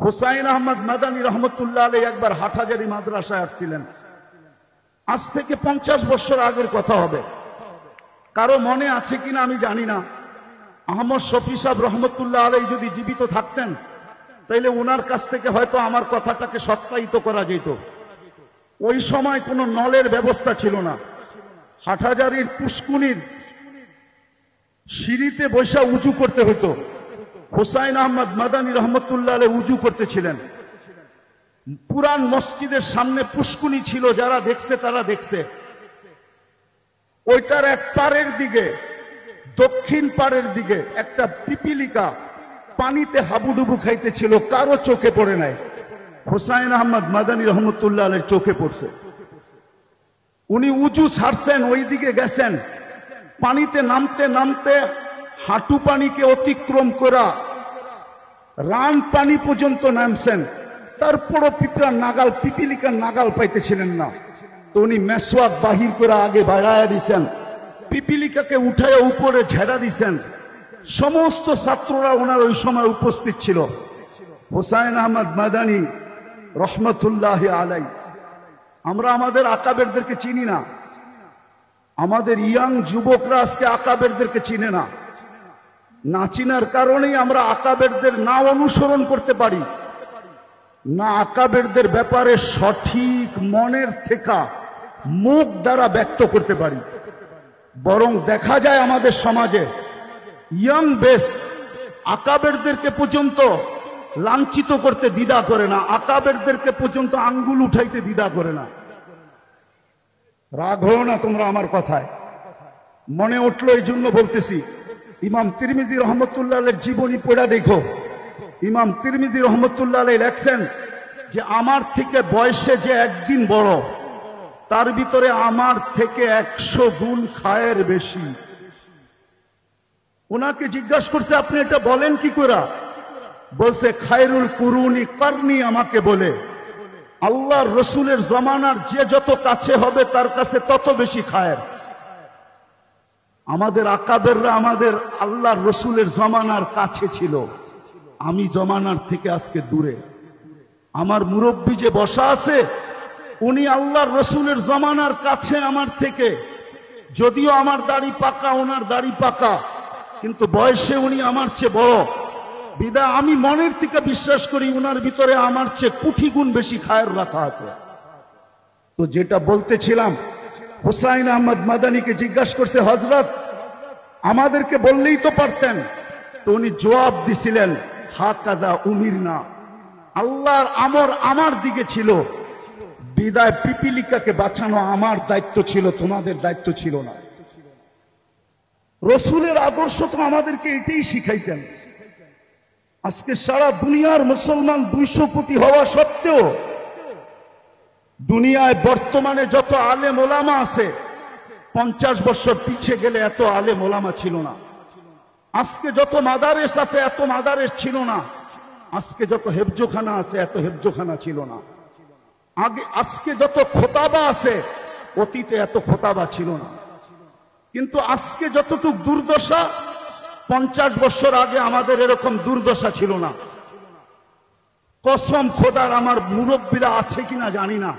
হুসাইন আহমদ মাদানী রহমতুল্লাহ আলাইহি একবার হাটহাজারী মাদ্রাসায় আসছিলেন। আজ থেকে 50 বছর আগের কথা হবে। কারো মনে আছে কিনা আমি জানি না। আহমদ শফি সাহেব রহমতুল্লাহ আলাইহি যদি জীবিত থাকতেন তাইলে ওনার কাছ থেকে হয়তো আমার কথাটাকে সত্যায়িত করা যেত। ওই সময় কোনো নলের ব্যবস্থা ছিল না। হাটহাজারীর পুষ্কুনির সিঁড়িতে বসে উজু করতে হতো। হুসাইন আহমদ মাদানী রহমতুল্লাহ আলাইহি উজু করতেছিলেন। পুরান মসজিদের সামনে পুষ্কুনি ছিল, যারা দেখছে তারা দেখছে। ওইটার এক পারের দিকে, দক্ষিণ পারের দিকে একটা পিপিলিকা পানিতে হাবুডুবু খাইতেছিল, কারো চোখে পড়ে নাই। হুসাইন আহমদ মাদানী রহমতুল্লাহ আলাইহির চোখে পড়ছে। উনি উজু ছাড়ছেন, ওই দিকে গেছেন। পানিতে নামতে নামতে হাঁটু পানিকে অতিক্রম করা রান পানি পর্যন্ত নামছেন। তারপরও পিপিলিকার নাগাল পাইতেছিলেন না। তো উনি মেসওয়াক বাহির করে আগে বাড়াইয়া দিছেন, পিপিলিকাকে উঠাইয়া উপরে ঝেড়া দিছেন। সমস্ত ছাত্ররা ওনার ওই সময় উপস্থিত ছিল। হুসাইন আহমদ মাদানী রহমতুল্লাহ আলাইহি। আমরা আমাদের আকাবেরদেরকে চিনি না। আমাদের ইয়াং যুবকরা আজকে আকাবেরদেরকে চিনে না। না চিনার কারণেই আমরা আকাবেরদের না অনুসরণ করতে পারি, না আকাবেরদের ব্যাপারে সঠিক মনের থেকে মুখ দ্বারা ব্যক্ত করতে পারি। বরং দেখা যায় আমাদের সমাজে ইয়াং বেস আকাবেরদেরকে পর্যন্ত লাঞ্ছিত করতে দ্বিধা করে না, আকাবেরদেরকে পর্যন্ত আঙ্গুল উঠাইতে দ্বিধা করে না। রাগ হও না তোমরা আমার কথায়, মনে উঠলো এই জন্য বলতেছি। ইমাম তিরমিজি রহমতুল্লাহ আলাইহির জীবনী পড়া দেখো। ইমাম তিরমিজি রহমতুল্লাহ আলাইহি লেখছেন যে আমার থেকে বয়সে যে একদিন বড়, তার ভিতরে আমার থেকে 100 গুণ খায়ের বেশি। ওনাকে জিজ্ঞাসা করছে আপনি এটা বলেন কি করে? বলছে খায়রুল কুরুনি করনি, আমাকে বলে আল্লাহর রসুলের জমানার যে যত কাছে হবে তার কাছে তত বেশি খায়ের। আমাদের আকাবেররা আমাদের আল্লাহর রসুলের জমানার কাছে ছিল, আমি জমানার থেকে আজকে দূরে। আমার মুরব্বী যে বসা আছে উনি আল্লাহর রসুলের জমানার কাছে আমার থেকে, যদিও আমার দাড়ি পাকা, ওনার দাড়ি পাকা, কিন্তু বয়সে উনি আমার চেয়ে বড়। বিদায় আমি মনের থেকে বিশ্বাস করি উনার ভিতরে আমার চেয়ে কোটি গুণ বেশি খায়ের রাখা আছে। তো যেটা বলতেছিলাম, হুসাইন আহমদ মাদানীকে জিজ্ঞাসা করছে হযরত আমাদেরকে বললেই তো পারতেন। তো উনি জবাব দিছিলেন হাকাদা উমিরনা, আল্লাহর আমর আমার দিকে ছিল, বিদায় পিপিলিকাকে বাঁচানো আমার দায়িত্ব ছিল, তোমাদের দায়িত্ব ছিল না। রসুলের আদর্শ তো আমাদেরকে এটাই শিখাইতেন। আজকে সারা দুনিয়ার মুসলমান 200 কোটি হওয়া সত্ত্বেও দুনিয়ায় বর্তমানে যত আলেম ওলামা আছে 50 বছর পিছিয়ে গেলে এত আলেম ওলামা ছিল না। আজকে যত মাদারেস আছে এত মাদারেস ছিল না। আজকে যত হেফজোখানা আছে এত হেফজোখানা ছিল না। আজকে যত খোতাবা আছে অতীতে এত খোতাবা ছিল না। কিন্তু আজকে যতটুক দুর্দশা 50 বছর আগে আমাদের এরকম দুর্দশা ছিল না। কসম খোদার, আমার মুরব্বীরা আছে কিনা জানি না,